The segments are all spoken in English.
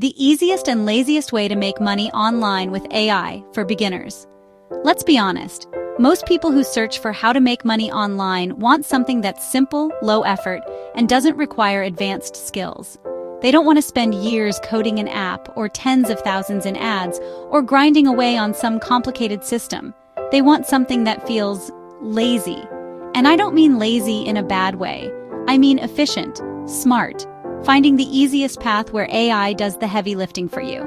The easiest and laziest way to make money online with AI for beginners. Let's be honest, most people who search for how to make money online want something that's simple, low effort, and doesn't require advanced skills. They don't want to spend years coding an app or tens of thousands in ads or grinding away on some complicated system. They want something that feels lazy. And I don't mean lazy in a bad way. I mean efficient, smart, finding the easiest path where AI does the heavy lifting for you.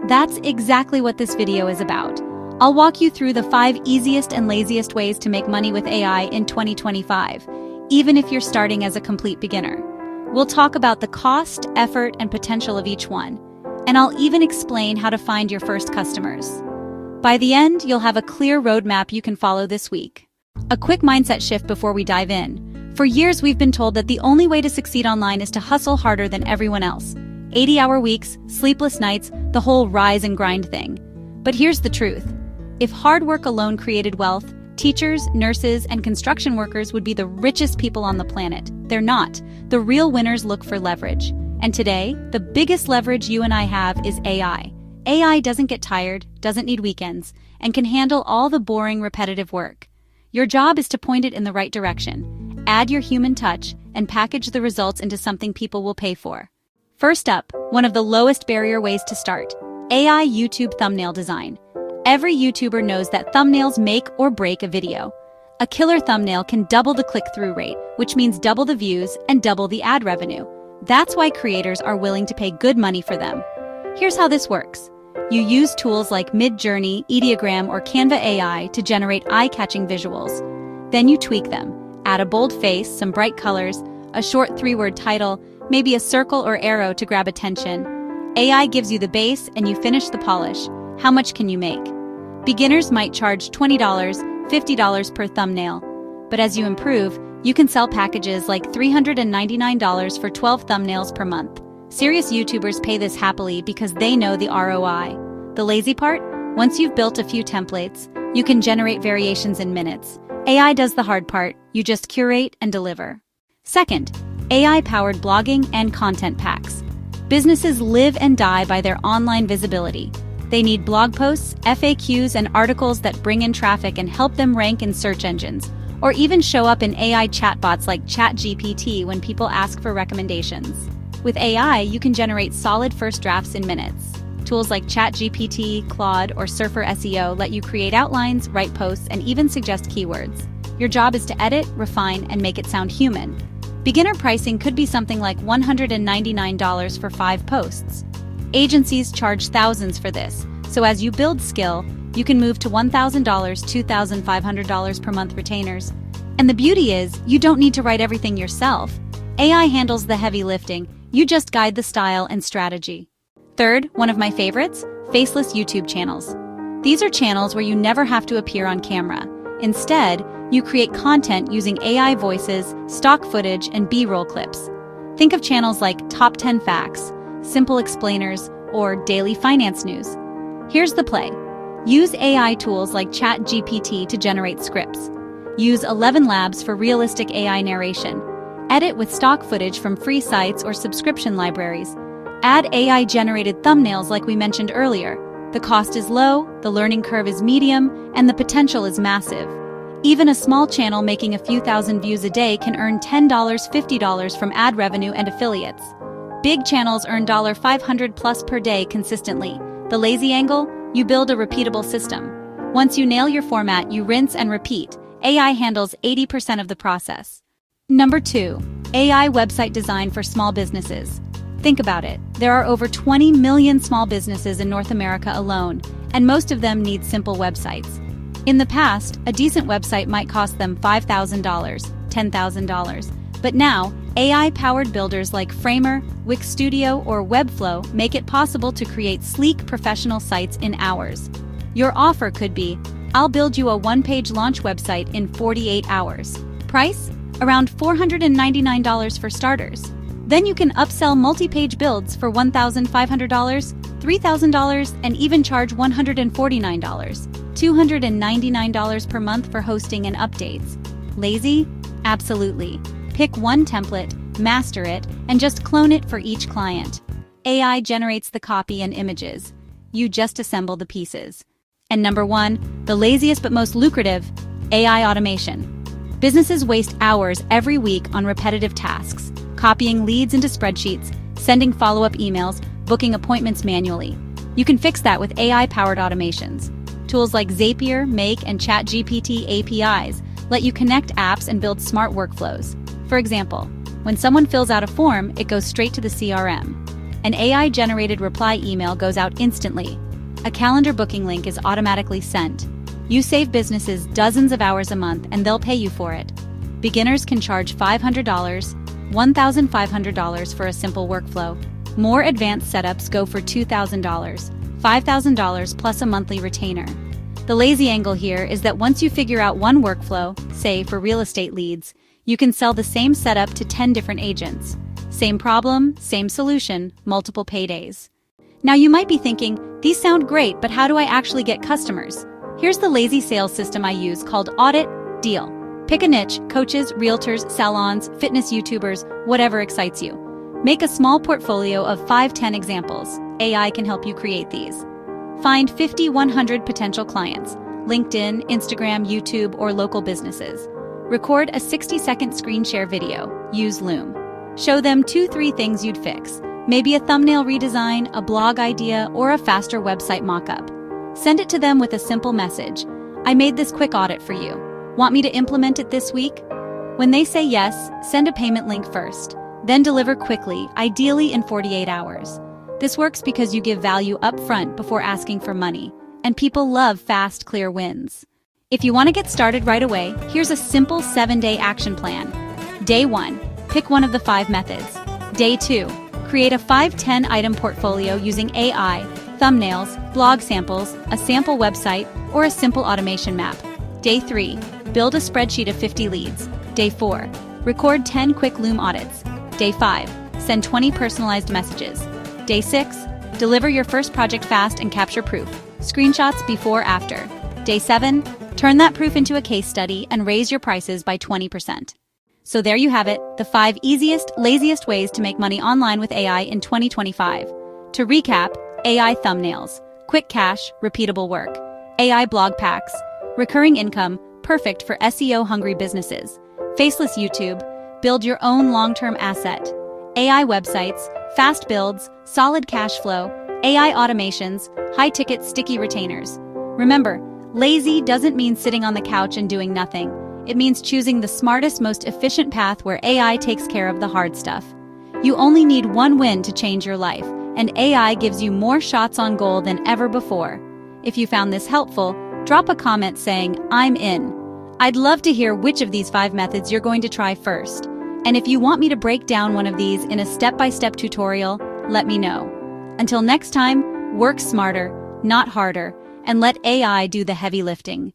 That's exactly what this video is about. I'll walk you through the 5 easiest and laziest ways to make money with AI in 2025, even if you're starting as a complete beginner. We'll talk about the cost, effort, and potential of each one, and I'll even explain how to find your first customers. By the end, you'll have a clear roadmap you can follow this week. A quick mindset shift before we dive in. For years, we've been told that the only way to succeed online is to hustle harder than everyone else. 80-hour weeks, sleepless nights, the whole rise and grind thing. But here's the truth. If hard work alone created wealth, teachers, nurses, and construction workers would be the richest people on the planet. They're not. The real winners look for leverage. And today, the biggest leverage you and I have is AI. AI doesn't get tired, doesn't need weekends, and can handle all the boring, repetitive work. Your job is to point it in the right direction. Add your human touch, and package the results into something people will pay for. First up, one of the lowest barrier ways to start: AI YouTube thumbnail design. Every YouTuber knows that thumbnails make or break a video. A killer thumbnail can double the click-through rate, which means double the views and double the ad revenue. That's why creators are willing to pay good money for them. Here's how this works. You use tools like Midjourney, Ideogram, or Canva AI to generate eye-catching visuals. Then you tweak them. Add a bold face, some bright colors, a short 3-word title, maybe a circle or arrow to grab attention. AI gives you the base and you finish the polish. How much can you make? Beginners might charge $20, $50 per thumbnail. But as you improve, you can sell packages like $399 for 12 thumbnails per month. Serious YouTubers pay this happily because they know the ROI. The lazy part? Once you've built a few templates, you can generate variations in minutes. AI does the hard part, you just curate and deliver. Second, AI-powered blogging and content packs. Businesses live and die by their online visibility. They need blog posts, FAQs, and articles that bring in traffic and help them rank in search engines, or even show up in AI chatbots like ChatGPT when people ask for recommendations. With AI, you can generate solid first drafts in minutes. Tools like ChatGPT, Claude, or Surfer SEO let you create outlines, write posts, and even suggest keywords. Your job is to edit, refine, and make it sound human. Beginner pricing could be something like $199 for 5 posts. Agencies charge thousands for this, so as you build skill, you can move to $1,000, $2,500 per month retainers. And the beauty is, you don't need to write everything yourself. AI handles the heavy lifting, you just guide the style and strategy. Third, one of my favorites, Faceless YouTube Channels. These are channels where you never have to appear on camera. Instead, you create content using AI voices, stock footage, and B-roll clips. Think of channels like Top 10 Facts, Simple Explainers, or Daily Finance News. Here's the play. Use AI tools like ChatGPT to generate scripts. Use 11 Labs for realistic AI narration. Edit with stock footage from free sites or subscription libraries. Add AI-generated thumbnails like we mentioned earlier. The cost is low, the learning curve is medium, and the potential is massive. Even a small channel making a few thousand views a day can earn $10, $50 from ad revenue and affiliates. Big channels earn $500 plus per day consistently. The lazy angle? You build a repeatable system. Once you nail your format, you rinse and repeat. AI handles 80% of the process. Number 2, AI website design for small businesses. Think about it. There are over 20 million small businesses in North America alone, and most of them need simple websites. In the past, a decent website might cost them $5,000, $10,000. But now, AI-powered builders like Framer, Wix Studio, or Webflow make it possible to create sleek, professional sites in hours. Your offer could be, I'll build you a one-page launch website in 48 hours. Price? Around $499 for starters. Then you can upsell multi-page builds for $1,500, $3,000, and even charge $149, $299 per month for hosting and updates. Lazy? Absolutely. Pick one template, master it, and just clone it for each client. AI generates the copy and images. You just assemble the pieces. And number 1, the laziest but most lucrative, AI automation. Businesses waste hours every week on repetitive tasks, copying leads into spreadsheets, sending follow-up emails, booking appointments manually. You can fix that with AI-powered automations. Tools like Zapier, Make, and ChatGPT APIs let you connect apps and build smart workflows. For example, when someone fills out a form, it goes straight to the CRM. An AI-generated reply email goes out instantly. A calendar booking link is automatically sent. You save businesses dozens of hours a month, and they'll pay you for it. Beginners can charge $500, $1,500 for a simple workflow. More advanced setups go for $2,000, $5,000 plus a monthly retainer. The lazy angle here is that once you figure out one workflow, say for real estate leads, you can sell the same setup to 10 different agents. Same problem, same solution, multiple paydays. Now you might be thinking, these sound great, but how do I actually get customers? Here's the lazy sales system I use called Audit Deal. Pick a niche: coaches, realtors, salons, fitness YouTubers, whatever excites you. Make a small portfolio of 5-10 examples. AI can help you create these. Find 50-100 potential clients: LinkedIn, Instagram, YouTube, or local businesses. Record a 60-second screen share video. Use Loom. Show them 2-3 things you'd fix. Maybe a thumbnail redesign, a blog idea, or a faster website mockup. Send it to them with a simple message: I made this quick audit for you. Want me to implement it this week? When they say yes, send a payment link first. Then deliver quickly, ideally in 48 hours. This works because you give value up front before asking for money, and people love fast, clear wins. If you want to get started right away, here's a simple 7-day action plan. Day 1, pick one of the 5 methods. Day 2, create a 5-10 item portfolio using AI, thumbnails, blog samples, a sample website, or a simple automation map. Day 3, build a spreadsheet of 50 leads. Day 4, record 10 quick Loom audits. Day 5, send 20 personalized messages. Day 6, deliver your first project fast and capture proof. Screenshots before, after. Day 7, turn that proof into a case study and raise your prices by 20%. So there you have it, the 5 easiest, laziest ways to make money online with AI in 2025. To recap: AI thumbnails, quick cash, repeatable work. AI blog packs, recurring income, perfect for SEO-hungry businesses. Faceless YouTube, build your own long-term asset. AI websites, fast builds, solid cash flow. AI automations, high-ticket sticky retainers. Remember, lazy doesn't mean sitting on the couch and doing nothing. It means choosing the smartest, most efficient path where AI takes care of the hard stuff. You only need one win to change your life, and AI gives you more shots on goal than ever before. If you found this helpful, drop a comment saying, I'm in. I'd love to hear which of these 5 methods you're going to try first. And if you want me to break down one of these in a step-by-step tutorial, let me know. Until next time, work smarter, not harder, and let AI do the heavy lifting.